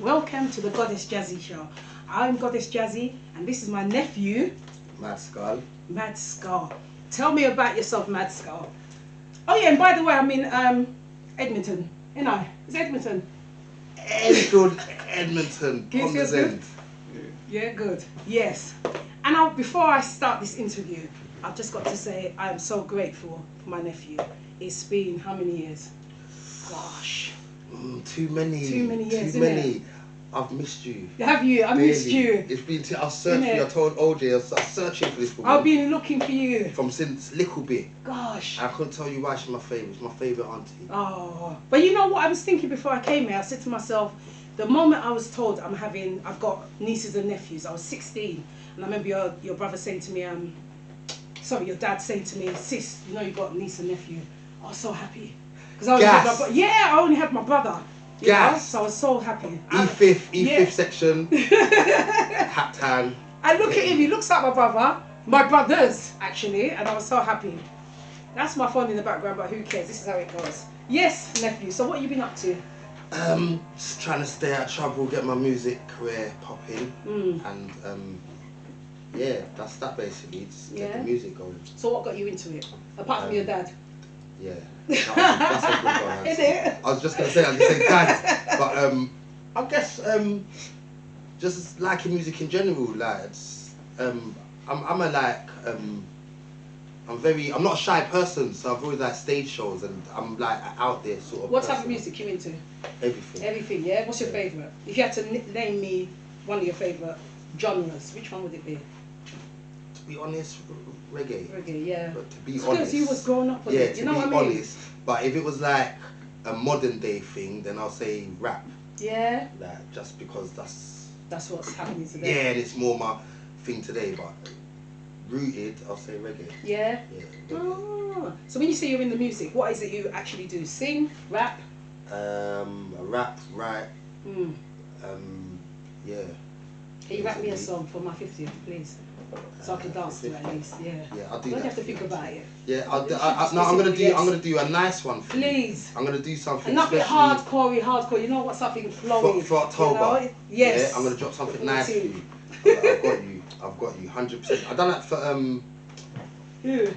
Welcome to the Goddess Jazzy Show. I'm Goddess Jazzy, and this is my nephew, Mad Skull. Mad Skull. Tell me about yourself, Mad Skull. Oh yeah, and by the way, I'm in Edmonton. You know, it's Edmonton. Enfield, Edmonton, Feels Ponders good? End. Yeah, good. Yes. And before I start this interview, I've just got to say I am so grateful for my nephew. It's been how many years? Gosh. Too many. Too many years, Too innit? many. I've missed you. Have you? I missed Really. you. It's been. I was searching. Innit? I told OJ I was searching for this woman. I've been looking for you. From since little bit. Gosh. I couldn't tell you why she's my favourite. She's my favourite auntie. Oh, but you know what I was thinking before I came here? I said to myself, the moment I was told I've got nieces and nephews, I was 16, and I remember your brother saying to me, your dad saying to me, sis, you know you got a niece and nephew. I was so happy because I only had my I only had my brother. You know? So I was so happy. E5 section. Hat tan. And look at him, he looks like my brother, my brothers actually, and I was so happy. That's my phone in the background, but who cares? This is how it goes. Yes, nephew. So what have you been up to? Just trying to stay out of trouble, get my music career popping, and yeah, that's that basically. Just get the music going. So what got you into it? Apart from your dad? Yeah, that's a good one. Is it? I was just gonna say dad, but I guess just liking music in general. Like, it's, I'm not a shy person, so I've always liked stage shows, and I'm like out there sort of. What type of music you into? Everything. Everything, yeah. What's your favourite? If you had to name me one of your favourite genres, which one would it be? To be honest, reggae. Reggae, yeah. But to be it's honest, because you was growing up with it. To You know be what I mean? honest, but if it was like a modern day thing, then I'll say rap. Yeah. Like, just because that's what's happening today. Yeah, and it's more my thing today, but rooted, I'll say reggae. Yeah? Yeah. Oh. So when you say you're in the music, what is it you actually do? Sing? Rap? Rap, write. Yeah. Can you rap me a song for my 50th, please? So I can dance to it at least, yeah. Yeah, I'll do you that. don't have to think about it. Yeah, I'm gonna do a nice one for you. Please. I'm gonna do something. And not a bit hardcore. You know what? Something flowy. For October. You know? Yes. Yeah, I'm gonna drop something nice for you. I've got you, 100%. I've done that for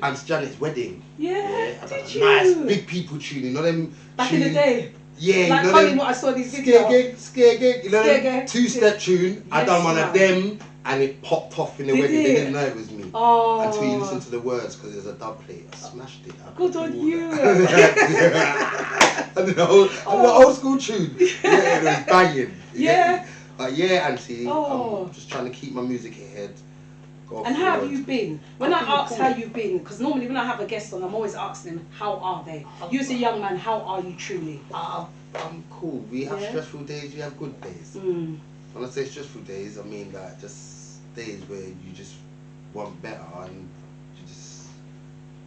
Aunt Janet's wedding. Yeah. Did you? Nice big people tune, you know them. Back in the day. Yeah, like you know Colin, what I saw these videos. Scare gig, you know them two-step tune. Yes, I done one of them, and it popped off in the wedding. They didn't know it was me until you listen to the words, because there's a dub plate. I smashed it. Good on you. And the old school tune. Yeah, it was banging. Yeah. Yeah, auntie. Oh. I'm just trying to keep my music ahead. And how have you been? When I ask how you've been, because normally when I have a guest on, I'm always asking them, how are they? You as a young man, how are you truly? I'm cool. We have stressful days, we have good days. When I say stressful days, I mean like just days where you just want better, and you just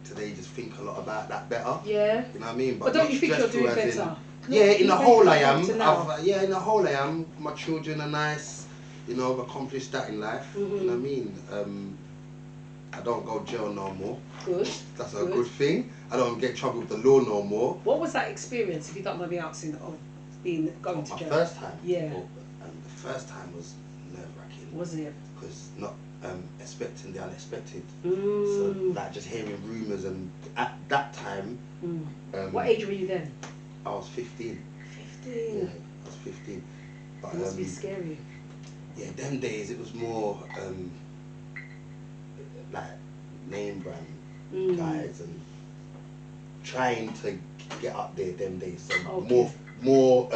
today just think a lot about that better. Yeah. You know what I mean? But don't you think you're doing better? In the whole I am. In the whole I am. My children are nice. You know, I've accomplished that in life. You know what I mean? I don't go jail no more. Good. That's a good thing. I don't get in trouble with the law no more. What was that experience, if you don't mind me asking, of going to jail? My first time? Yeah. And the first time was nerve-wracking. Was it? Because not expecting the unexpected. So, like, just hearing rumours, and at that time... what age were you then? I was 15. 15? Yeah, I was 15. But, it must be scary. Yeah, them days it was more like name brand guys, and trying to get up there them days. So more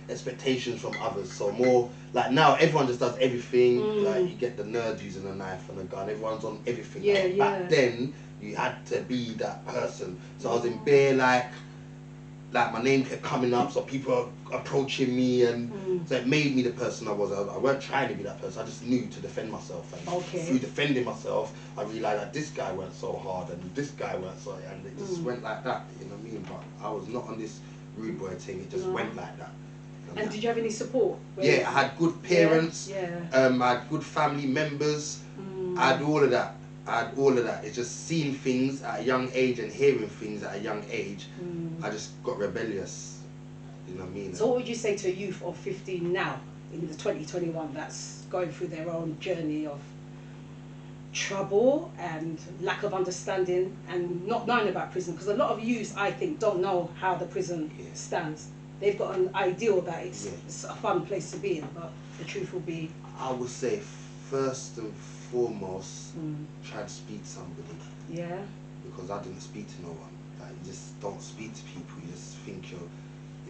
expectations from others. So more like now everyone just does everything. Like you get the nerd using a knife and a gun. Everyone's on everything. Yeah, like, back then you had to be that person. So I was in bare like my name kept coming up, so people are approaching me, and so it made me the person I was. I weren't trying to be that person, I just knew to defend myself, and through defending myself I realised that this guy went so hard and this guy went so, and it just went like that, you know what I mean? But I was not on this rude boy thing, it just went like that. And did you have any support? Yeah, I had good parents, I had good family members, I had all of that. It's just seeing things at a young age and hearing things at a young age. I just got rebellious. You know what I mean? So what would you say to a youth of 15 now? in the 2021 that's going through their own journey of trouble and lack of understanding and not knowing about prison, because a lot of youths, I think, don't know how the prison stands. They've got an ideal that it's a fun place to be in, but the truth will be... I would say first and foremost, try to speak to somebody. Yeah. Because I didn't speak to no one. Like, you just don't speak to people. You just think you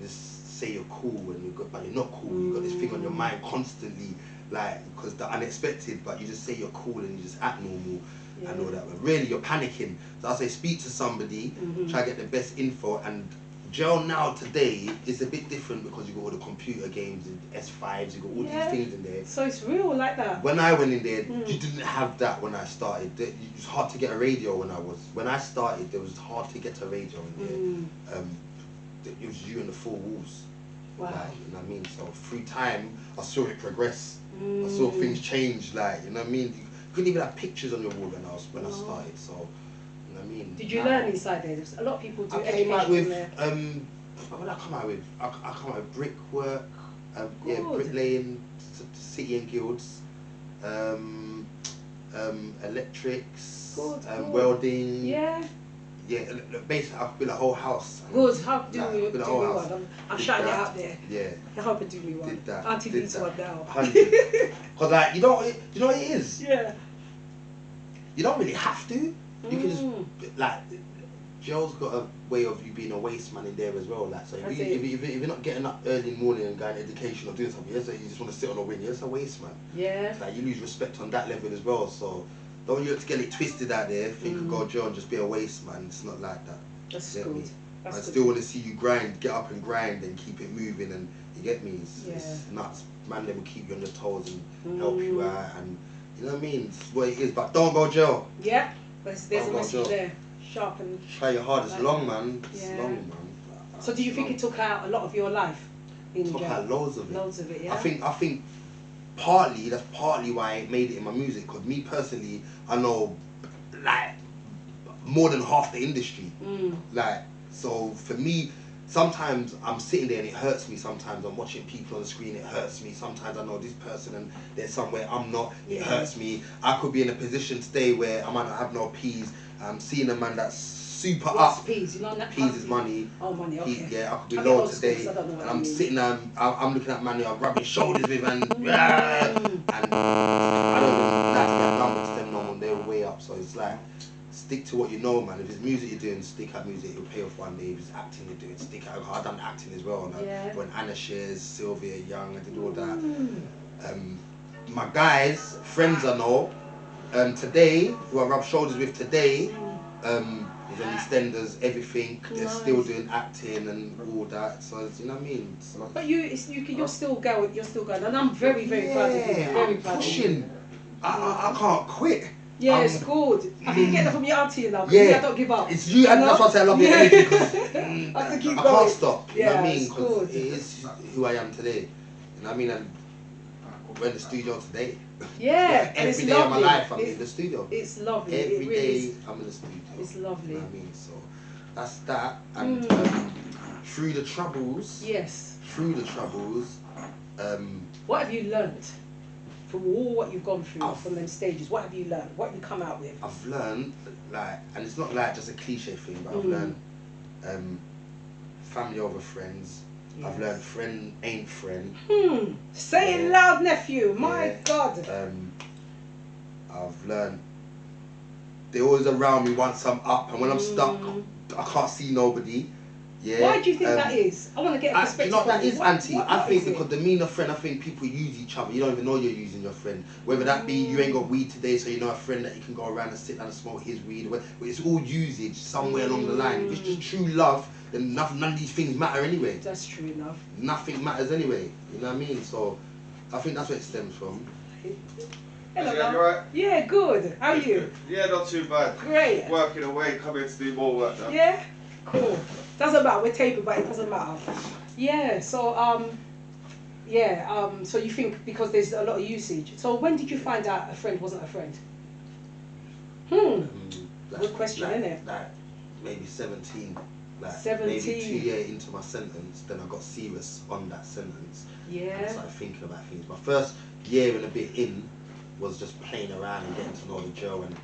just say you're cool when you're good, but you're not cool. You got this thing on your mind constantly, like, because the unexpected. But you just say you're cool and you just act normal and all that. But really, you're panicking. So I say speak to somebody, try to get the best info. And jail now today is a bit different because you got all the computer games and S5s. You got all these things in there. So it's real like that. When I went in there, you didn't have that when I started. It was hard to get a radio when I started. It was hard to get a radio in there. It was you and the four walls. Wow. Like, you know what I mean? So through time, I saw it progress. I saw things change. Like, you know what I mean? You couldn't even have pictures on your wall when I started. So, you know what I mean? Did you learn inside there? A lot of people do. I came out with what did I come out with? I come out with brickwork, bricklaying, city and guilds, electrics, welding. Yeah. Yeah, basically I built a whole house. Good, help do me one. I'm shouting it out there. Yeah. Help do me one. Did that. Auntie needs one now. 100. Because like, you know what it is? Yeah. You don't really have to. You can just, like, jail's got a way of you being a waste man in there as well. Like, so if you're not getting up early in the morning and going to education or doing something, you just want to sit on a wing, you're just a waste man. Yeah. Like, you lose respect on that level as well. So don't you have to get it twisted out there, think of go jail and just be a waste man. It's not like that. That's good. I still want to see you grind, get up and grind and keep it moving, and you get me? It's nuts. Man, they will keep you on your toes and help you out, and you know what I mean? It's what it is, but don't go jail. Yeah, there's a message there. Sharp and... Try your hardest. Like, long, man. It's long, man. So do you think it took out a lot of your life in jail? Took out loads of it. Loads of it, yeah? I think that's partly why I made it in my music, because me personally, I know, like, more than half the industry. Like, so for me, sometimes I'm sitting there and it hurts me. Sometimes I'm watching people on the screen, it hurts me. Sometimes I know this person and they're somewhere I'm not, it hurts me. I could be in a position today where I might not have no peas. I'm seeing a man that's super up. Peas? You know that peas is money. Oh, money, okay. I could be low today. And I'm sitting there, I'm looking at man who I'm rubbing shoulders with and I don't even like to get numbers to them no more. They're way up. So it's like, stick to what you know, man. If it's music you're doing, stick at music, it'll pay off one day. If it's acting you're doing, stick at. I've done acting as well. When Anna Shears, Sylvia Young, I did all that. My guys, friends I know, today, who I rub shoulders with today, is on EastEnders, everything. They're still doing acting and all that. So you know what I mean. So, but you're still going. You're still going, and I'm very, very proud of you. Very proud pushing. of you. I can't quit. Yeah, it's good. I think you get that from your auntie, you know. Yeah, I don't give up. It's you, and that's why I say I love your energy, because I can't stop. You know what I mean? Because it is who I am today. You know what I mean? And we're in the studio today. Yeah, every day of my life I'm in the studio. It's lovely. Every day I'm in the studio. It's lovely. You know what I mean? So that's that. And through the troubles. Yes. Through the troubles. What have you learnt from all what you've gone through from them stages? What have you learned? What have you come out with? I've learned, like, and it's not like just a cliche thing, but I've learned family over friends. Yes. I've learned friend ain't friend. Say it loud, nephew. My God. I've learned they're always around me once I'm up, and when I'm stuck, I can't see nobody. Yeah. Why do you think that is? I want to get a perspective. You know what that is, Auntie? I think because the meaner friend, I think people use each other. You don't even know you're using your friend. Whether that be you ain't got weed today, so you know a friend that you can go around and sit down and smoke his weed. It's all usage somewhere along the line. If it's just true love, then none of these things matter anyway. That's true enough. Nothing matters anyway. You know what I mean? So I think that's where it stems from. Hello, you alright? Yeah, good. How are you? Yeah, not too bad. Great. Working away, coming to do more work now. Yeah? Cool. Doesn't matter, we're taping, but it doesn't matter. Yeah, so so you think because there's a lot of usage. So when did you find out a friend wasn't a friend? Good question, isn't it? Like maybe 17. like 17. maybe 2 years into my sentence, then I got serious on that sentence. And I started thinking about things. My first year and a bit in was just playing around and getting to know the drill, and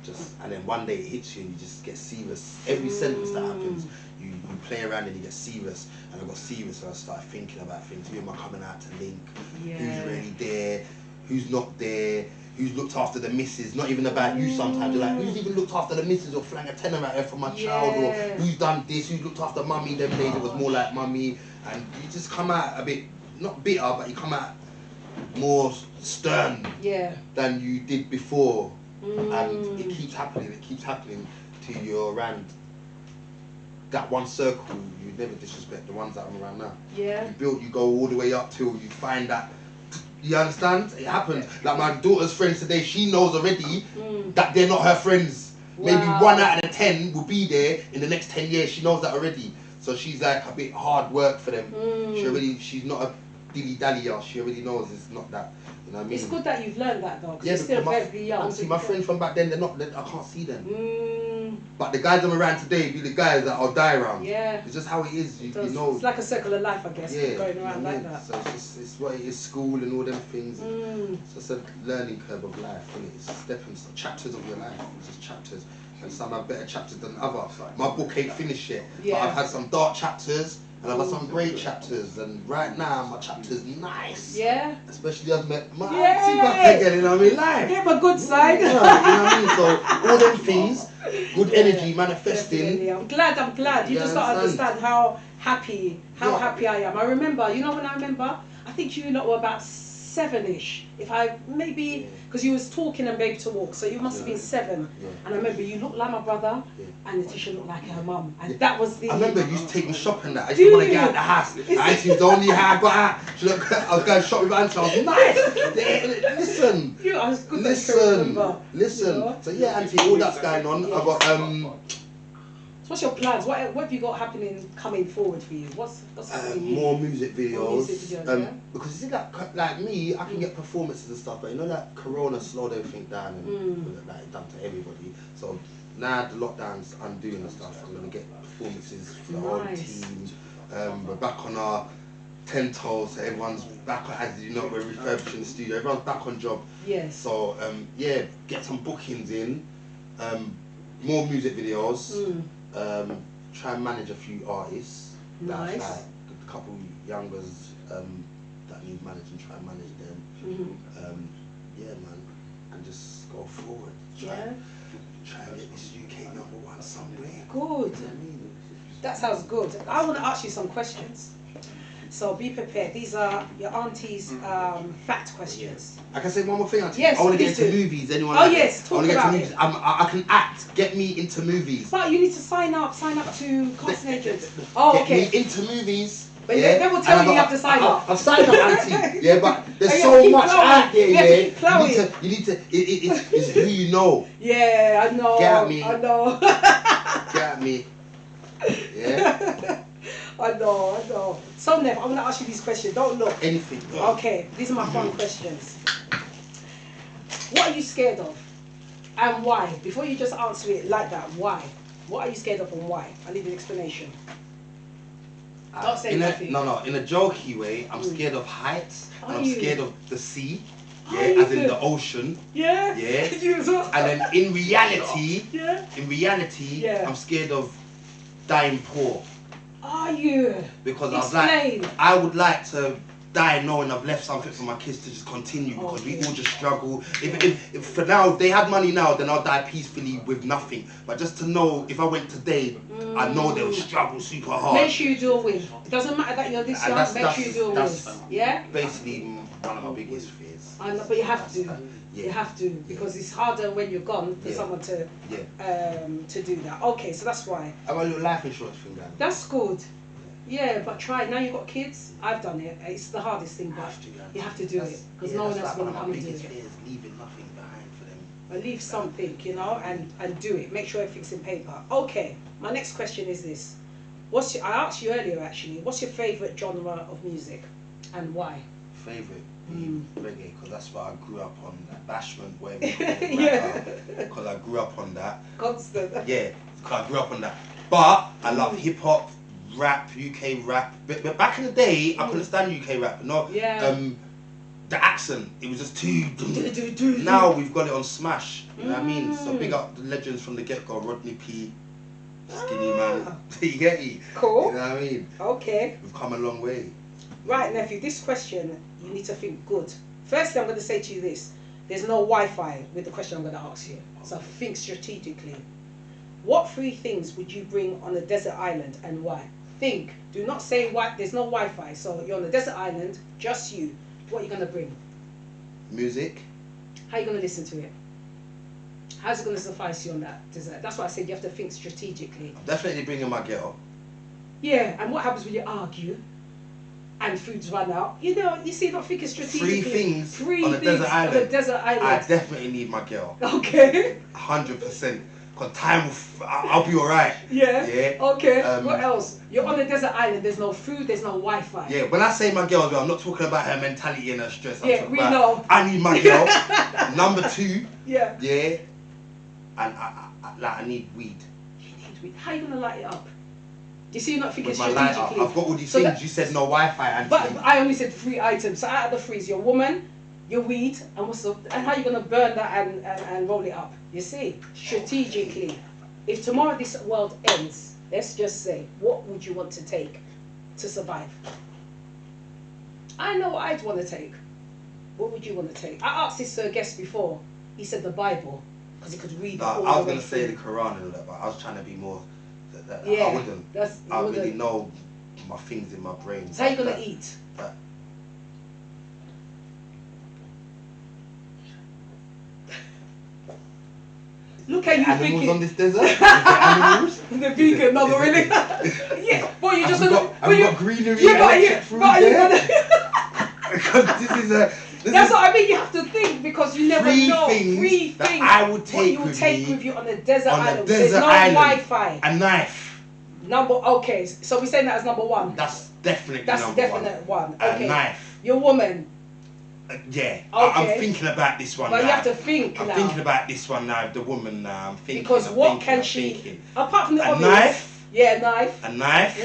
then one day it hits you and you just get serious. Every sentence that happens, you play around and you get serious. And I got serious and I started thinking about things. Who am I coming out to link? Who's really there? Who's not there? Who's looked after the missus? Not even about you sometimes. You're like, who's even looked after the missus or flang a tenner out there for my child? Or who's done this? Who's looked after mummy? Them days it was more like mummy. And you just come out a bit, not bitter, but you come out more stern than you did before. And it keeps happening till you're around that one circle. You never disrespect the ones that I'm around now. You go all the way up till you find that. You understand? It happens. Like my daughter's friends today, she knows already that they're not her friends. Maybe 1 out of the 10 will be there in the next 10 years. She knows that already. So she's like a bit hard work for them. She's not a dilly-dallyer. She already knows it's not that. You know what I mean? It's good that you've learned that though, because you're still very young. See, my friends from back then, I can't see them. But the guys I'm around today be the guys that I'll die around. It's just how it is. You know. It's like a circle of life, I guess, going around like that. So it's what it is, school and all them things. It's just a learning curve of life, and it's stepping chapters of your life. It's just chapters. And some have better chapters than others. My book ain't finished yet, but I've had some dark chapters and I've had some great chapters. And right now, my chapter's nice. Especially I've met my auntie back again, you know what I mean? Life. Give a good side. You know what I mean? So all them things, good energy manifesting. Definitely. I'm glad. You just don't understand how happy I am. I remember, I think you lot were about 7-ish. If I maybe, because you was talking and baby to walk, so you must have been 7. And I remember you looked like my brother, and Letitia looked like her mum, and that was the. I remember you used to take me shopping. That I used to want to get out the house. Auntie was the only how I got out. I was going shopping with Auntie. I was nice. Listen. So yeah, Auntie, all that's going on. I got So what's your plans? What have you got happening coming forward for you? What's more music videos? More music videos, because you see that, like me, I can get performances and stuff, but you know that Corona slowed everything down and like done to everybody. So now the lockdown's undoing and stuff. I'm gonna get performances for the whole team. We're back on our 10 toes, so everyone's back. As you know, we're refurbishing the studio. Everyone's back on job. So get some bookings in. More music videos. Try and manage a few artists. Like a couple youngers that need managing. Try and manage them. Man, and just go forward. Try and get this UK #1 somewhere. Good. That sounds good. I want to ask you some questions. So be prepared. These are your auntie's fact questions. I can say one more thing, auntie. Yes, I want to get into movies. Anyone? I want to get into movies. I can act. Get me into movies. But you need to sign up to casting agents. Oh, okay. Get me into movies. But they will tell you have to sign up. I've signed up, auntie. But there's so much out there. You need to. It's who you know. Yeah, I know. Get at me. I know. Get at me. Yeah. I know. So, Nev, I'm going to ask you these questions. Don't look. Anything. Okay, these are my fun questions. What are you scared of? And why? Before you just answer it like that, why? What are you scared of and why? I need an explanation. Don't say nothing. No, in a jokey way, I'm scared of heights. I'm scared of the sea. As in the ocean. Yeah. And then in reality, I'm scared of dying poor. Are you? Because I would like to die knowing I've left something for my kids to just continue, because we all just struggle. If for now they had money now, then I'll die peacefully with nothing. But just to know, if I went today, I know they'll struggle super hard. Make sure you do a win. It doesn't matter that you're this young. Make sure you do a win. Yeah. Basically, one of my biggest fears. I know, but you have to. You have to, because it's harder when you're gone for someone to do that. Okay, so that's why. I got a little life insurance thing down. That's good. Yeah, but try it. Now you've got kids. I've done it. It's the hardest thing, but you have to do it, because no one else is going to come and do it. Leaving nothing behind for them. But leave something, and do it. Make sure everything's in paper. Okay, my next question is this. I asked you earlier actually, what's your favourite genre of music and why? Favourite? Reggae, because that's what I grew up on. That bashment, whatever you call it, because I grew up on that. Constant. Yeah, because I grew up on that. But I love hip hop, rap, UK rap. But back in the day, I couldn't stand UK rap. Not the accent. It was just too. Now we've got it on Smash. You know what I mean? So big up the legends from the get-go. Rodney P, Skinny Man. You get me? Cool. You know what I mean? Okay. We've come a long way. Right, nephew. This question you need to think good. Firstly, I'm going to say to you this: there's no Wi-Fi with the question I'm going to ask you. So think strategically. What 3 things would you bring on a desert island and why? Think. Do not say why. There's no Wi-Fi, so you're on a desert island, just you. What are you going to bring? Music. How are you going to listen to it? How's it going to suffice you on that desert? That's why I said you have to think strategically. I'm definitely bringing my girl. Yeah, and what happens when you argue and food's run out? You know, you see, not thinking strategically. 3 things on a desert island. On a desert island. I definitely need my girl. Okay. 100%. Because time will I'll be alright. Yeah. Yeah. Okay. What else? You're on a desert island. There's no food. There's no Wi-Fi. Yeah. When I say my girl, I'm not talking about her mentality and her stress. I'm Yeah, talking we about, know. I need my girl. Number 2. Yeah. Yeah. And I need weed. You need weed. How are you gonna light it up? You see, you're not thinking With my lighter. strategically. I've got all these So things. that- You said no Wi-Fi. And But I only said 3 items. So out of the 3, your woman, your weed, and and how you gonna burn that and roll it up? You see, strategically. If tomorrow this world ends, let's just say, what would you want to take to survive? I know what I'd want to take. What would you want to take? I asked this guest before. He said the Bible, because he could read it all I was the way going to say through. the Quran and all that, but I was trying to be more... Yeah, I wouldn't. I really know my things in my brain. So how you going to eat? Look at you animals thinking. on this desert? Is there animals? The vegan, no, but really. Yeah, but you just gonna. I've got greenery, Yeah, but electric fruit there. Because this is a... That's what I mean. You have to think because you never know. 3 things that I would take what you take with you on a desert on a island. desert There's no island. Wi-Fi. A knife. Okay, so we're saying that as number 1. That's definitely That's number definite one. Okay. A knife. Your woman. Yeah. Okay. I'm thinking about this one But now. you have to think I'm now. thinking about this one now. The woman now. I'm thinking. Because what can she? Thinking. Apart from the A obvious. knife. Yeah, knife. A knife.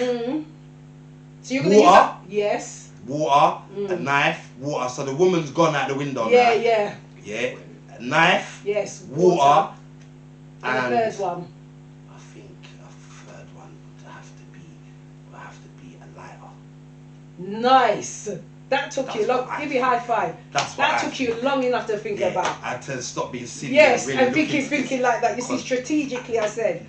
So you're gonna use Water. Yes. Water. A knife. Water. So the woman's gone out the window Yeah, now. yeah. Yeah. A knife. Yes. Water. And the third one. I think a third one would have to be a lighter. Nice. That took That's you long. what I Give me a high five. That's what That I took you long enough to think about. I had to stop being silly. Yes, really and look thinking into like that. You see, Because- strategically, I said.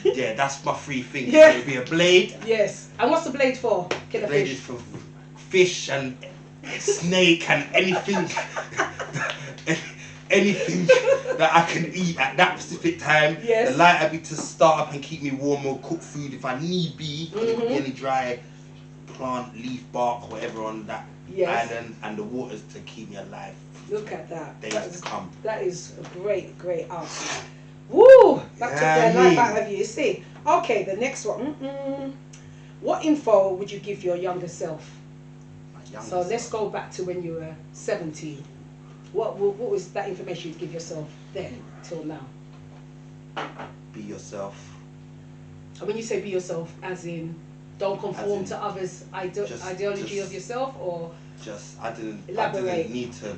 Yeah, that's my 3 things. Yeah. It would be a blade. Yes. And what's the blade for? Kill a Blade fish. is for fish and snake and anything. Anything that I can eat at that specific time. Yes. The lighter be to start up and keep me warm or cook food if I need be. Because it could be any dry plant, leaf, bark, whatever on that Yes. island. And the water's to keep me alive. Look at that. Days to come. That is a great, great answer. Woo! That took Yeah, their life out of you. You see. Okay, the next one. What info would you give your younger self? So let's go back to when you were 17. What was that information you'd give yourself then till now? Be yourself. And when you say be yourself, as in don't conform to others' ideology of yourself, or I didn't elaborate. need to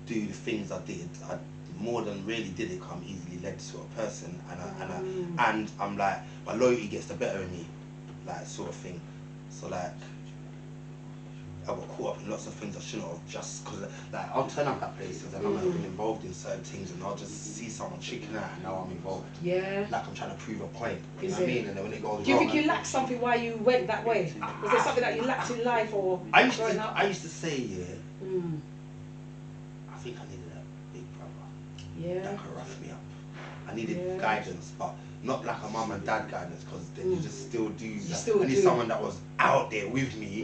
do the things I did. I more than really did it. I'm easily led to a person, and I'm like, my loyalty gets the better of me, like sort of thing. So like, I got caught up in lots of things I shouldn't have, just because like I'll turn up at places and I'm not even involved in certain things, and I'll just see someone chicken out and now I'm involved. Yeah. Like I'm trying to prove a point. You Is know what I it? mean? And then when it goes Do you wrong, think you lacked something while you went that way? Was there something that you lacked in life, or growing up? I used to say, I think I needed a big brother that could rough me up. I needed guidance, but not like a mum and dad guidance, because then you just still do that. I need someone that was out there with me,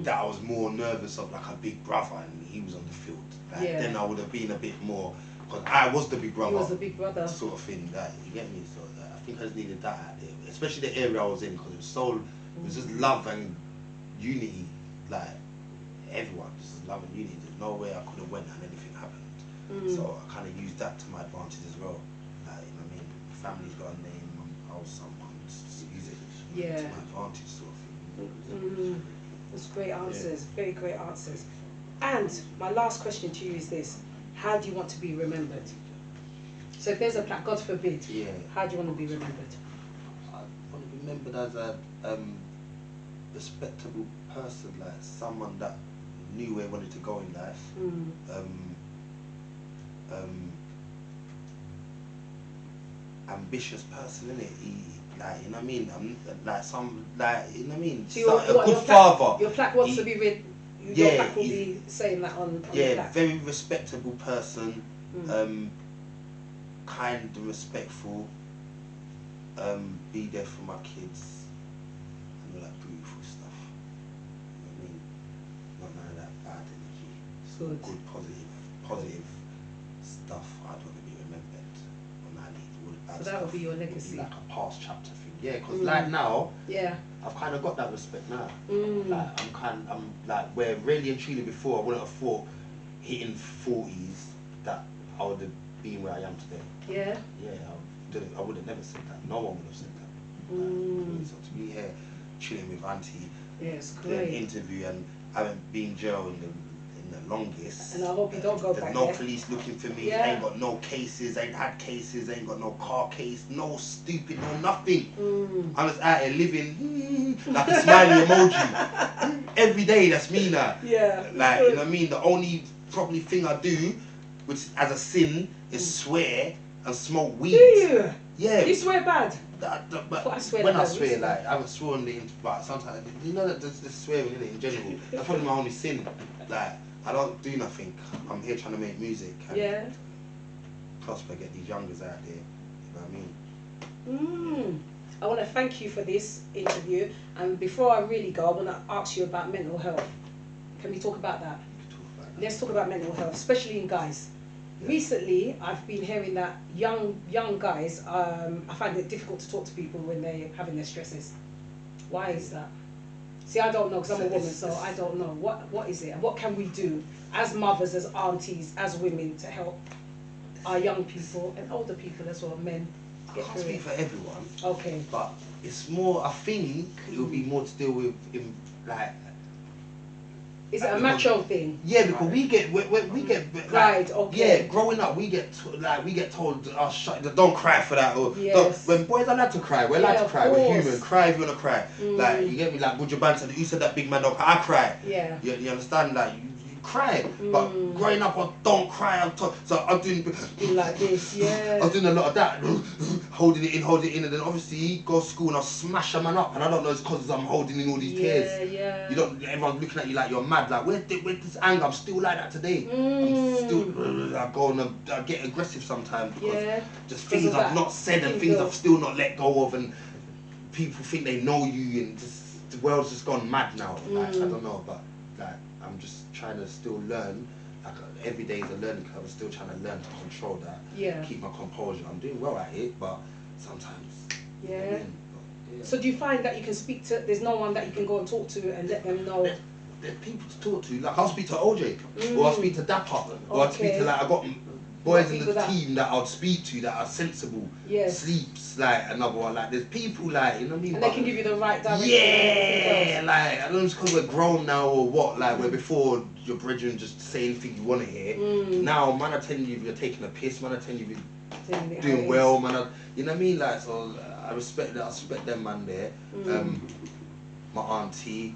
that I was more nervous of, like a big brother, and he was on the field. Like, then I would have been a bit more, because I was the big brother. You was the big brother. Sort of thing, that, you get me? So I think I just needed that out there, especially the area I was in, because it was just love and unity, like everyone, just love and unity. There's no way I could have went and anything happened. So I kind of used that to my advantage as well. Like, you know what I mean? Family's got a name, I'll someone just use it. Yeah. to my advantage sort of thing. That's great answers, very great answers. And my last question to you is this: how do you want to be remembered? So if there's a plaque, God forbid, how do you want to be remembered? I want to be remembered as a respectable person, like someone that knew where he wanted to go in life. Ambitious person, innit? Like, you know what I mean? I'm like some, like, you know what I mean? So a good father. Your plaque wants to be read. Your plaque will be saying that on the plaque. Very respectable person, kind and respectful. Be there for my kids, and all that beautiful stuff. You know what I mean? Not none of that bad energy. Good, positive stuff. I don't want to be remembered when I leave. All the bad So that would be your legacy. Would be like a past chapter thing. Yeah, because like now, I've kind of got that respect now. Like I'm like where really and truly before I wouldn't have thought hitting 40s that I would have been where I am today. Yeah. Yeah, I would have never said that. No one would have said that. Like, so to be here chilling with auntie, it's doing an great. interview, and I haven't been in jail in the longest. And I hope you don't go back There's no there. police looking for me. Yeah. Ain't got no cases. Ain't had cases. Ain't got no car case. No stupid. No nothing. I'm just out here living like a smiley emoji. Every day, that's me now. Yeah. Like, you know what I mean? The only probably thing I do, which as a sin, is swear and smoke weed. Do you? Yeah. You swear bad? But I swear when I bad swear, recently. like, I haven't sworn but sometimes, you know that there's swearing in it in general. That's probably my only sin. Like, I don't do nothing. I'm here trying to make music and prosper, get these youngers out there. You know what I mean? I want to thank you for this interview. And before I really go, I want to ask you about mental health. Can we talk about that? Let's talk about mental health, especially in guys. Recently, I've been hearing that young guys, I find it difficult to talk to people when they're having their stresses. Why is that? See, I don't know because I'm a woman, so I don't know. What is it? And what can we do as mothers, as aunties, as women to help our young people and older people as well, men, I can't speak for everyone. Okay. But it's more, I think it would be more to deal with, like, is it a macho thing? Yeah, because we get like, right. Okay. Yeah, growing up we get told, don't cry for that, or when boys are allowed to cry, we're allowed to cry. We're human. Cry if you wanna cry. Like, you get me? Like, would your band said, who said that big man don't cry? I cry. Yeah. You understand? Like, you cry, but growing up, I don't cry. So I'm doing like this. Yeah. I was doing a lot of that, holding it in, and then obviously go to school and I'll smash a man up, and I don't know it's because I'm holding in all these tears. Yeah. You don't. Everyone's looking at you like you're mad. Like, where's this anger? I'm still like that today. I'm still. I go and I get aggressive sometimes because just things I've not said and things I've still not let go of, and people think they know you, and just the world's just gone mad now. Like, I don't know, but like I'm just trying to still learn. Like, every day is a learning curve. I'm still trying to learn to control that. Yeah. Keep my composure. I'm doing well at it, but sometimes. Yeah. So do you find that you can speak to? There's no one that you can go and talk to and let them know. There's people to talk to. Like, I'll speak to OJ, or I'll speak to Dapper, or I'll speak to, like, I got boys in the team that I'll speak to that are sensible. Sleeps like another one. Like, there's people, like, you know what I mean. And they can give you the right direction. Yeah. Like, I don't know if it's because we're grown now or what. Like, where before your brethren just say anything you want to hear. Now, man, I'm telling you if you're taking a piss. Man, I'm telling you if you're doing well. Man, you know what I mean. Like, so I respect that. I respect them, man. There, my auntie,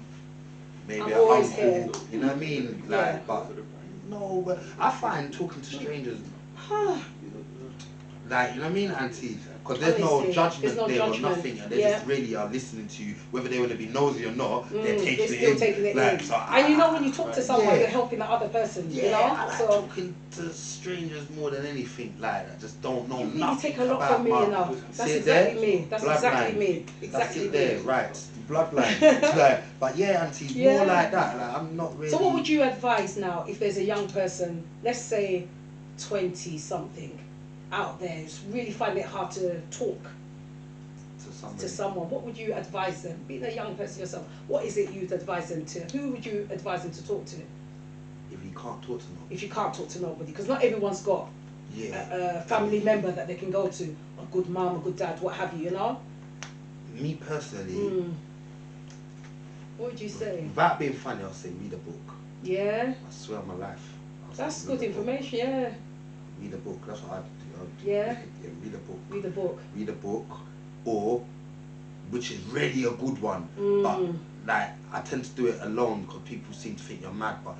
maybe a uncle. Here. You know what I mean. Like, but no, but I find talking to strangers. Like, you know what I mean, auntie? Because there's no judgment there or nothing, and they just really are listening to you, whether they want to be nosy or not. They're still taking it in. So and you know, when you talk to someone, you're helping the other person. Yeah, you know? I like talking to strangers more than anything. Like, I just don't know nothing. You take a lot from me, you know. That's exactly me. That's exactly me. That's it there, right? Bloodline. Like, but yeah, auntie, more like that. Like, I'm not really. So what would you advise now if there's a young person, let's say 20 something, out there who's really finding it hard to talk to someone? What would you advise them? Being a young person yourself, what is it you'd advise them to? Who would you advise them to talk to? If you can't talk to nobody. If you can't talk to nobody, because not everyone's got a family member that they can go to, a good mum, a good dad, what have you, you know? me personally, What would you say? without being funny, I'll say read a book. Yeah. I swear on my life. That's good information, yeah. Read a book. That's what I'd do. Yeah. Read a book. Read a book. Read a book, or which is really a good one, but like I tend to do it alone because people seem to think you're mad. But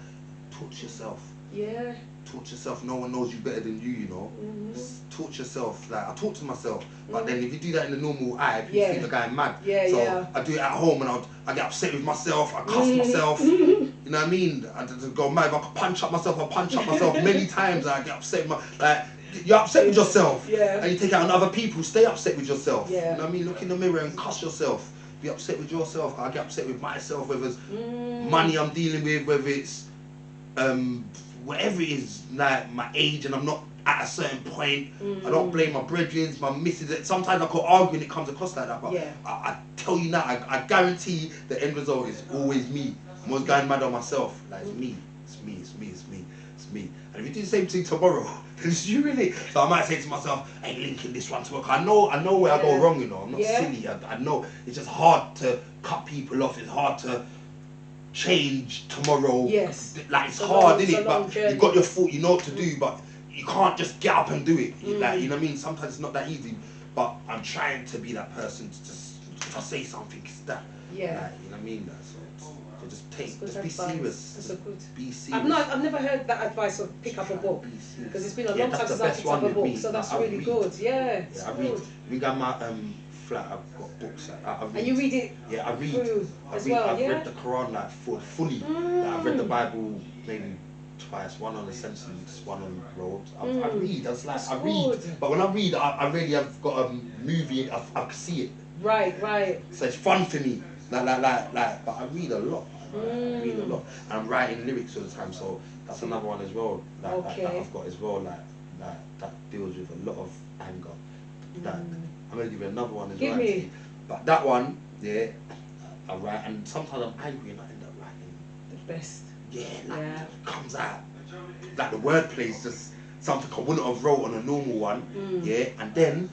talk to yourself. Yeah. Talk to yourself. No one knows you better than you. You know. Just talk to yourself. Like I talk to myself, but then if you do that in the normal eye, people think you're going mad. Yeah, so I do it at home, and I get upset with myself. I cuss myself. You know what I mean? I just go mad. If I could punch up myself, I punch up myself many times. I get upset with like. You're upset with yourself, and you take it out on other people. Stay upset with yourself. You know what I mean? Look in the mirror and cuss yourself. Be upset with yourself. I get upset with myself, whether it's money I'm dealing with, whether it's whatever it is, like my age, and I'm not at a certain point. I don't blame my brethren, my missus. Sometimes I could argue and it comes across like that, but I tell you now, I guarantee the end result is always me. I'm always going mad on myself. Like it's me. It's me. It's me. It's me. It's me. And if you do the same thing tomorrow, then it's you really. So I might say to myself, I ain't linking this one to work. I know where I go wrong, you know. I'm not silly. I know it's just hard to cut people off. It's hard to change tomorrow. Yes. Like it's hard, isn't it? But you've got your thought, you know what to do, but you can't just get up and do it. Like, you know what I mean? Sometimes it's not that easy. But I'm trying to be that person to just, if I say something, it's that. Yeah. Like, you know what I mean? So just be advice. serious. That's a good. Be serious. I've never heard that advice of pick up a book, because it's been a long time since I picked up a book. So that's really good. Yeah. I read. We got my flat. I've got books. I read. And you read it. Yeah, I read. Through as well. I've read the Quran like fully. Like, I've read the Bible maybe twice. One on the sentence, one on the road. I read. I read. But when I read, I really have got a movie. I can see it. Right. So it's fun for me. Like. But I read a lot. I read a lot. And I'm writing lyrics all the time. So that's another one as well. That I've got as well. Like that deals with a lot of anger. I'm gonna give you another one as well. Me. But that one, I write, and sometimes I'm angry and I end up writing the best. It comes out. Like the wordplay is just something I wouldn't have wrote on a normal one. And then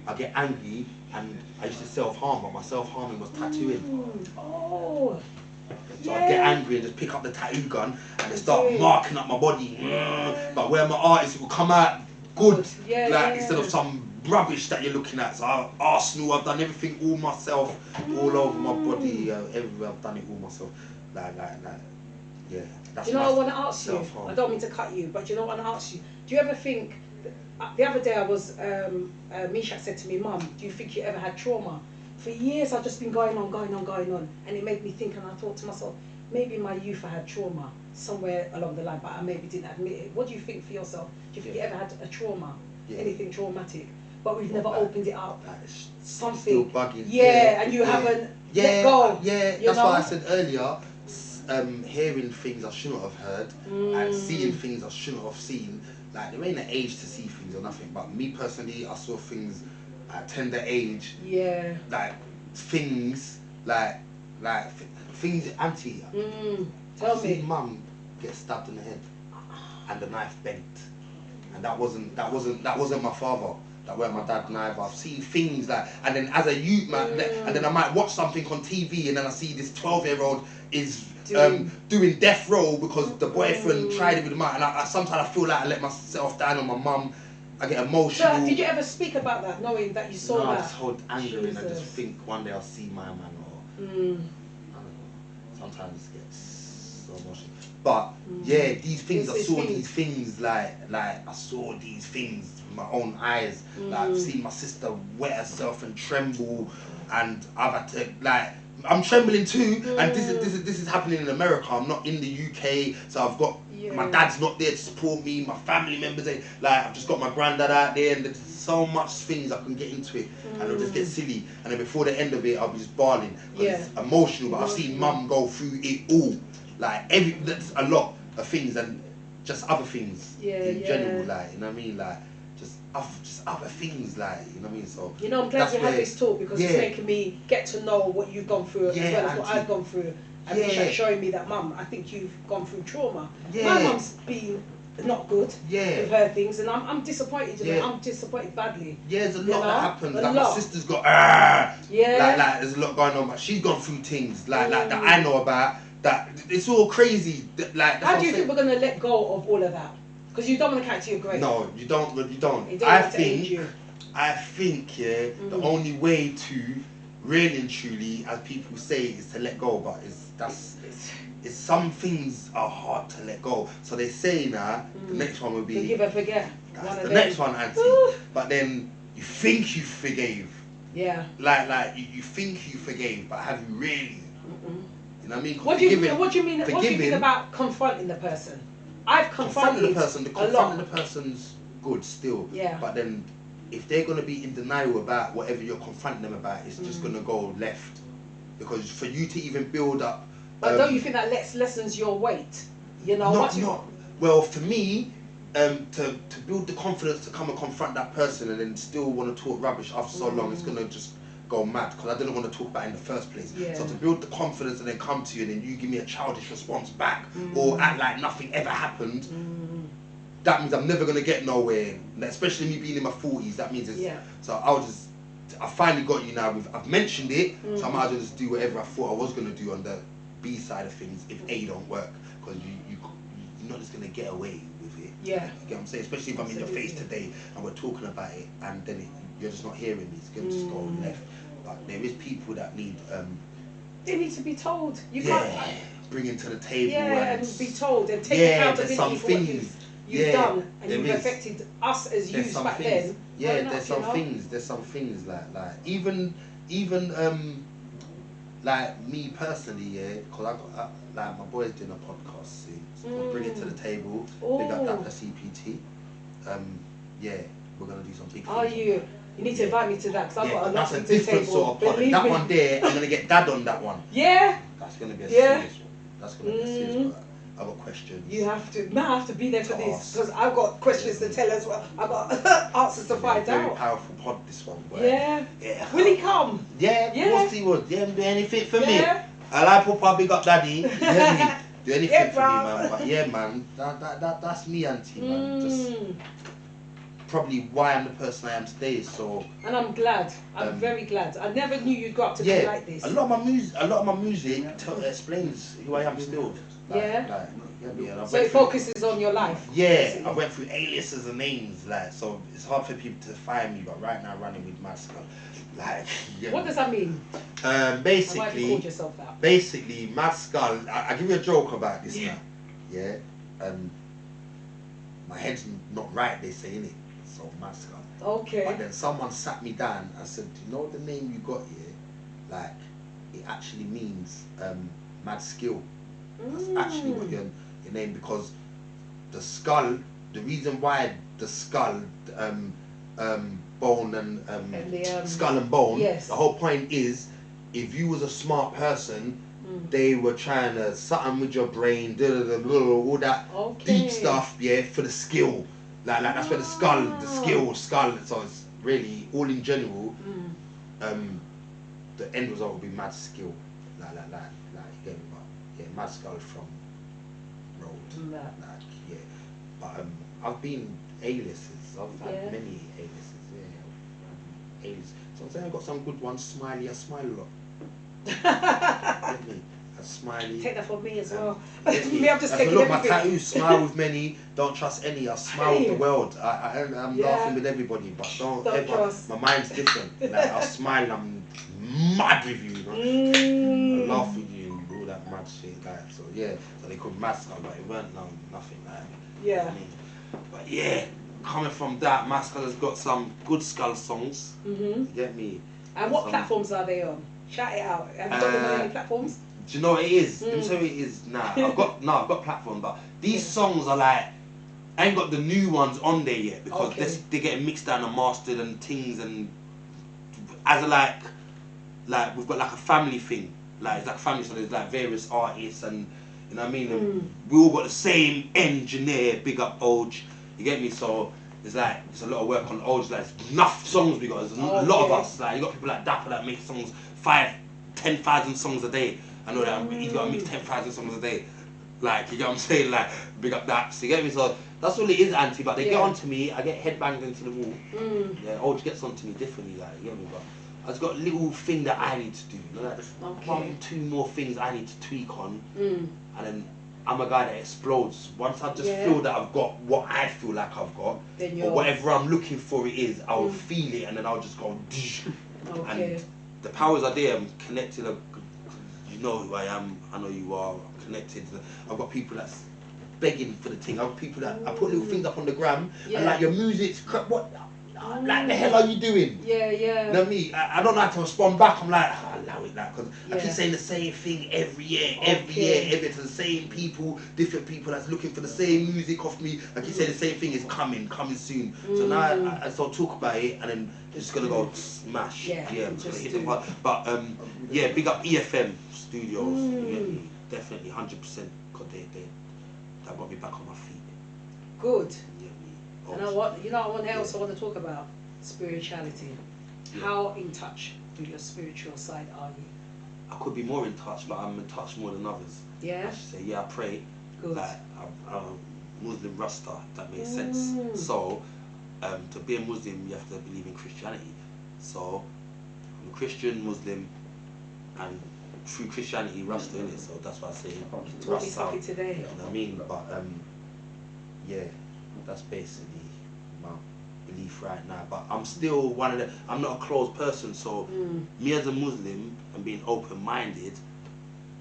I get angry, and I used to self-harm, but my self-harming was tattooing. So I get angry and just pick up the tattoo gun and then start marking up my body. But where my artist, it will come out good. Instead of some rubbish that you're looking at. So Arsenal, I've done everything all myself, all over my body, everywhere I've done it all myself. That's, you know, I want to ask you, I don't mean to cut you, but you know what I want to ask you, do you ever think, the other day I was, Mishak said to me, Mum, do you think you ever had trauma? For years I've just been going on, and it made me think, and I thought to myself, maybe in my youth I had trauma somewhere along the line, but I maybe didn't admit it. What do you think for yourself? Do you think you ever had a trauma, anything traumatic, but we've never opened it up? Something. Still bugging. And you haven't let go. That's why I said earlier, hearing things I shouldn't have heard, and seeing things I shouldn't have seen. Like, there ain't an age to see things or nothing, but me personally, I saw things at tender age. Like things like things, auntie. Tell me. Mum get stabbed in the head, and the knife bent, and that wasn't my father. That weren't my dad neither. I've seen things like, and then as a youth man, and then I might watch something on TV, and then I see this 12-year-old is doing death row because the boyfriend tried it with him, and I sometimes I feel like I let myself down on my mum. I get emotional. So, did you ever speak about that, knowing that you saw that? I just hold anger in. I just think one day I'll see my man, or I don't know. Sometimes it gets so emotional. But these things, I saw these things like I saw these things with my own eyes. Like I've seen my sister wet herself and tremble, and I've had to I'm trembling too. And this is happening in America. I'm not in the UK, so I've got my dad's not there to support me. My family members ain't. I've just got my granddad out there, and there's so much things I can get into it, and it'll just get silly. And then before the end of it, I'll be just bawling. It's emotional, but I've seen mum go through it all. That's a lot of things, and just other things in general. You know what I mean? Just other things, you know what I mean? So I'm glad we had this talk, because it's making me get to know what you've gone through as well as what I've gone through. And showing me that, Mum, I think you've gone through trauma. My mum's been not good. Yeah. We've heard things, and I'm disappointed. Yeah. I'm disappointed badly. Yeah, there's a You lot know? that happens. A Like lot. my sister's got Yeah. like there's a lot going on, but she's gone through things like that I know about. That it's all crazy. Like How do you think we're gonna let go of all of that? Because you don't want to carry to your grave. No, you don't. You don't. It don't want to aid you. I think the only way to really and truly, as people say, is to let go. But it's some things are hard to let go. So they say now the next one will be forgive and forget. That's the next one, auntie. Ooh. But then you think you forgave. Yeah. Like you think you forgave, but have you really? You know what I mean? What do you mean? What do you mean about confronting the person? I've confronted the person. Confronting the person's good still. Yeah. But then, if they're gonna be in denial about whatever you're confronting them about, it's just gonna go left. Because for you to even build up. But don't you think that lessens your weight? You know. Well, for me, to build the confidence to come and confront that person and then still want to talk rubbish after so long, it's gonna just go mad because I didn't want to talk about it in the first place. Yeah. So to build the confidence and then come to you and then you give me a childish response back or act like nothing ever happened, that means I'm never going to get nowhere. And especially me being in my 40s, that means it's... Yeah. So I finally got you now. I've mentioned it, so I might as well just do whatever I thought I was going to do on the B side of things if A don't work, because you're not just going to get away with it. Yeah. You get what I'm saying? Especially if I'm in your face today and we're talking about it and then you're just not hearing me. It's going to just go left. But there is people that need... they need to be told. You can't... can't... Bring it to the table. and be told and take accountability for what you've done and you've affected us as youths back then. Yeah, there's some things like even like me personally, yeah, because I got like my boys doing a podcast, see, so we'll bring it to the table. Big up that for CPT. Yeah, we're gonna do some big things. Are you? You need to invite me to that because I've got a lot to the table. That's a different sort of pod. That one there, I'm gonna get Dad on that one. Yeah. That's gonna be a serious one. That's gonna be a serious one. I've got questions. You have to. Man, I have to be there for this because I've got questions to tell as well. I've got answers to find very out. Powerful pod, this one. Yeah. Will he come? Yeah. Of course he would. Yeah, do anything for me. Yeah. I like Papa, big up Daddy. You hear me? Do anything for me, man. But yeah, man. That's me, auntie, man. Just probably why I'm the person I am today. So. And I'm glad. I'm very glad. I never knew you'd got up to be like this. A lot of my music explains who I am still. So it focuses on your life. Yeah, basically. I went through aliases and names, so it's hard for people to find me. But right now, I'm running with Mascot. What does that mean? Basically, why have you called yourself that? Basically, Mascot. I give you a joke about this now. Yeah. My head's not right. They say innit. So Mascot. Okay. But then someone sat me down and said, "Do you know the name you got here? Like, it actually means mad skill." That's actually what your name, because the skull, the reason why the skull, bone and the, skull and bone, the whole point is, if you was a smart person, they were trying to something with your brain, all that deep stuff, for the skill. Like that's where the skull, so it's really, all in general, the end result will be mad skill. Like, you get me? Mad skull from road. But I've been aliases. I've had many aliases. Aliases. So I'm saying I've got some good ones. Smiley, I smile a lot. Get me? A smiley. Take that from me as well. Me, I'm just taking look, everything. my tattoo, smile with many, don't trust any. I smile with the world. I'm laughing with everybody, but don't ever trust. My mind's different. Like, I'll smile and I'm mad with you, I laugh with you. That mad shit, so so they called Mascot, but it weren't nothing like that. But coming from that, Mascot has got some good skull songs. You get me? And what platforms are they on? Shout it out. Have you got them on any platforms? Do you know what it is? Let me tell you what it is. I've got platforms, but these songs are like, I ain't got the new ones on there yet because they're getting mixed down and mastered and things, and as a like we've got like a family thing. Like it's like family, so there's like various artists, and you know what I mean. And we all got the same engineer. Big up Oj, you get me? So there's a lot of work on Oj. Like enough songs we got. There's a lot of us. Like you got people like Dapper that make songs 5,000-10,000 songs a day. I know that he's got to mix 10,000 songs a day. Like, you get what I'm saying? Like, big up that. So you get me? So that's all it is, auntie. But they get onto me. I get headbanged into the wall. Yeah, Oj gets onto me differently. Like, you get me? But I just got a little thing that I need to do. You know, like just one, two more things I need to tweak on, and then I'm a guy that explodes. Once I just feel that I've got what I feel like I've got, or whatever I'm looking for it is, I'll feel it, and then I'll just go. And the powers are there. I'm connected. You know who I am. I know you are. I'm connected. I've got people that's begging for the thing. I've got people that I put little things up on the gram, and like, your music's crap. What? Like, the hell are you doing? Yeah. You know me? I don't know how to respond back. I'm like, oh, allow it that, because I keep saying the same thing every year, every to the same people, different people that's looking for the same music off me. I keep saying the same thing is coming soon. So now I start talk about it, and then it's just gonna go smash. Yeah, I'm just gonna hit them hard. But yeah, big up EFM Studios. Definitely 100%, because they got me back on my feet. Good. And what else I want to talk about? Spirituality. How in touch with your spiritual side are you? I could be more in touch, but I'm in touch more than others. Yeah. I should say, I pray. Good. Like, I'm a Muslim Rasta, if that makes sense. So, to be a Muslim, you have to believe in Christianity. So, I'm a Christian, Muslim, and through Christianity, Rasta in it. So that's why I say Rasta. Today. You know what I mean? But yeah, that's basically my belief right now. But I'm still I'm not a closed person, so me as a Muslim and being open-minded,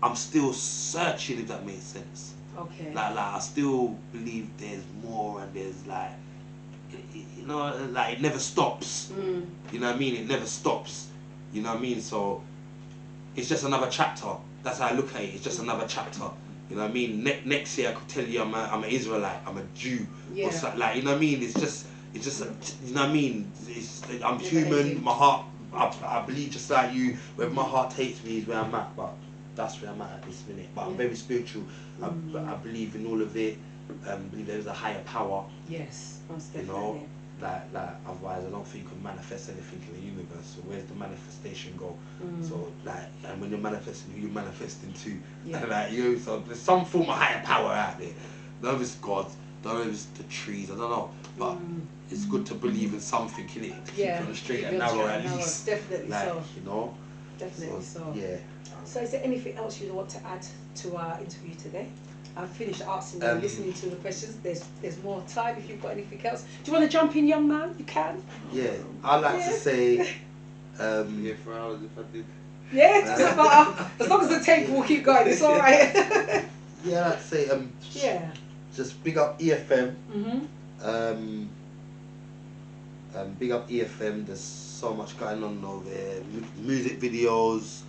I'm still searching, if that makes sense. Okay. Like I still believe there's more, and there's like, you know, like it never stops. You know what I mean? It never stops. You know what I mean? So it's just another chapter. That's how I look at it. It's just another chapter. You know what I mean? Next year I could tell you I'm an Israelite, I'm a Jew, or something, like, you know what I mean? It's just you know what I mean? I'm human. My heart, I believe just like you. Wherever my heart takes me is where I'm at. But that's where I'm at this minute. But I'm very spiritual. I believe in all of it. Believe there's a higher power. Yes, most definitely. You know, like otherwise I don't think you can manifest anything in the universe. So where's the manifestation go? So like, and when you're manifesting, who you're manifesting to? Like, you know, so there's some form of higher power out there. Don't know if it's God, don't know if it's the trees, I don't know. But it's good to believe in something, innit? To keep on the straight and narrow at least. Definitely, like, so. You know? Definitely so. Yeah. So is there anything else you want to add to our interview today? I've finished asking you, listening to the questions. There's more time if you've got anything else. Do you want to jump in, young man? You can. Yeah, I'd like to say. Yeah, for hours if I did. Yeah, it doesn't matter. As long as the tape will keep going, it's all right. Yeah, I'd like to say. Yeah. Just big up EFM. Mm-hmm. Big up EFM. There's so much going on over there. Music videos,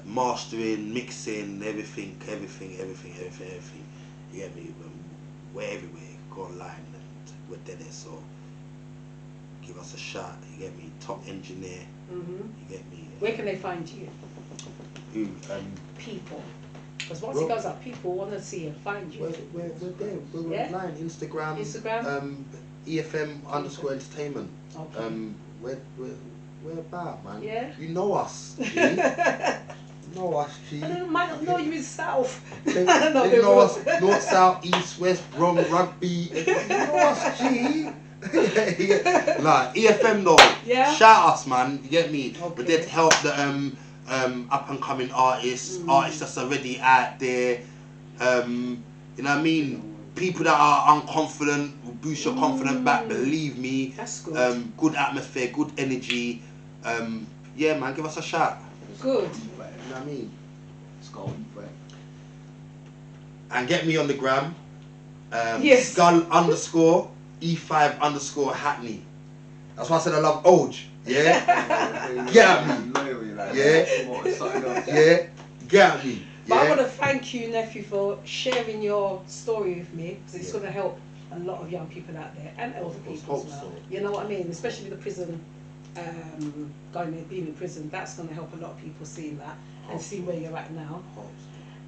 mastering, mixing, everything. You get me? We're everywhere. Go online and we're there. So give us a shot. You get me? Top engineer. You get me? Where can they find you? People. Because once it goes up, people want to see and find you. We're there. We're online. Instagram. EFM_entertainment. Okay. We're about, man. Yeah. You know us. G. Know us, G. I might not know you in South. They know us north, south, east, west, Brom, rugby. You know us, G. Nah, EFM though. Yeah. Shout us, man. You get me? Okay. We're there to help the up and coming artists that's already out there. You know what I mean? People that are unconfident will boost your confidence back. Believe me. That's good. Good atmosphere, good energy. Yeah, man, give us a shout. Good. You know what I mean? Let's go. And get me on the gram. Yes. Skull_E5_ Hackney. That's why I said I love Oj. Yeah? Get at me. Yeah? Yeah? Get at me. But I want to thank you, nephew, for sharing your story with me, because it's going to help a lot of young people out there and older people as well. So. You know what I mean? Especially with the prison, being in prison, that's going to help a lot of people seeing that and see where you're at now.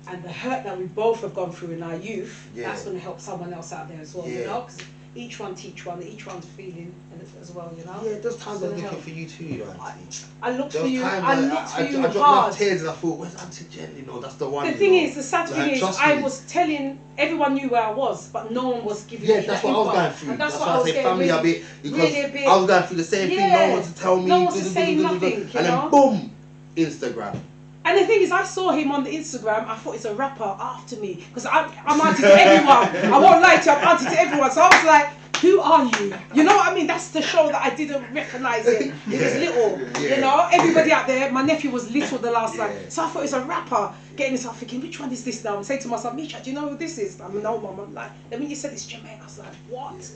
And the hurt that we both have gone through in our youth, that's going to help someone else out there as well. You know, 'cause each one teach one, each one's feeling as well, you know. Yeah, there's times I was So looking for you too, you know, Auntie. I looked There for was you. times I looked for you I dropped hard. enough tears and I thought, where's Auntie Jen? You know, that's the one. The you thing know. is, the sad Like, thing is, trust I me. was telling everyone knew where I was, but no one was giving Yeah, me that's that what I was info. going through. And That's what why I I was say getting family a really, bit, because really a bit. I was going through the same thing. No Yeah. one wants to tell me. No one wants to say nothing, And you know? then boom, Instagram. And the thing is, I saw him on the Instagram. I thought it's a rapper after me because I'm auntie to everyone. I won't lie to you, I'm auntie to everyone. So I was like, who are you? You know what I mean? That's the show that I didn't recognise it. It was little, you know. Everybody out there. My nephew was little the last time, so I thought it's a rapper. Getting this, I'm thinking, which one is this now? I'm saying to myself, Misha, do you know who this is? I'm no, mum. I'm like, then when you said it's Jermaine, I was like, what?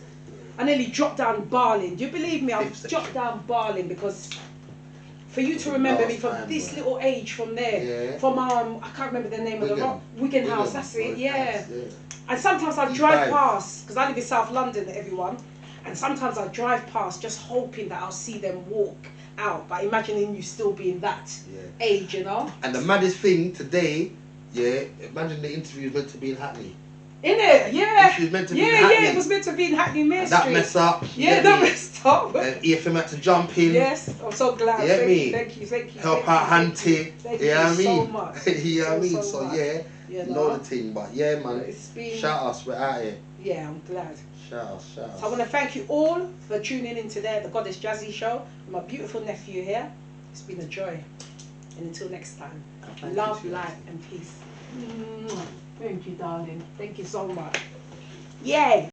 I nearly dropped down bawling. Do you believe me? I dropped down bawling because. For you to remember me from this little age, from there, from I can't remember the name of the rock, Wigan House. That's it, yeah. And sometimes I drive past because I live in South London, everyone, and sometimes I drive past just hoping that I'll see them walk out, but imagining you still being that age, you know. And the maddest thing today, imagine the interview was meant to be in Hackney. In it, yeah. She was meant to be in Hackney. Yeah, it was meant to be in Hackney Main Street. That messed up. Yeah, that messed up. And EFM had to jump in. Yes, I'm so glad. Thank you. Help out Auntie. Thank you so much. You know what I mean? So much. yeah, you know the thing. But yeah, man, it's been, shout us, we're out here. Yeah, I'm glad. Shout us. So I want to thank you all for tuning in today at the Goddess Jazzy Show. With my beautiful nephew here. It's been a joy. And until next time, love, light, and peace. Thank you, darling. Thank you so much. Yay!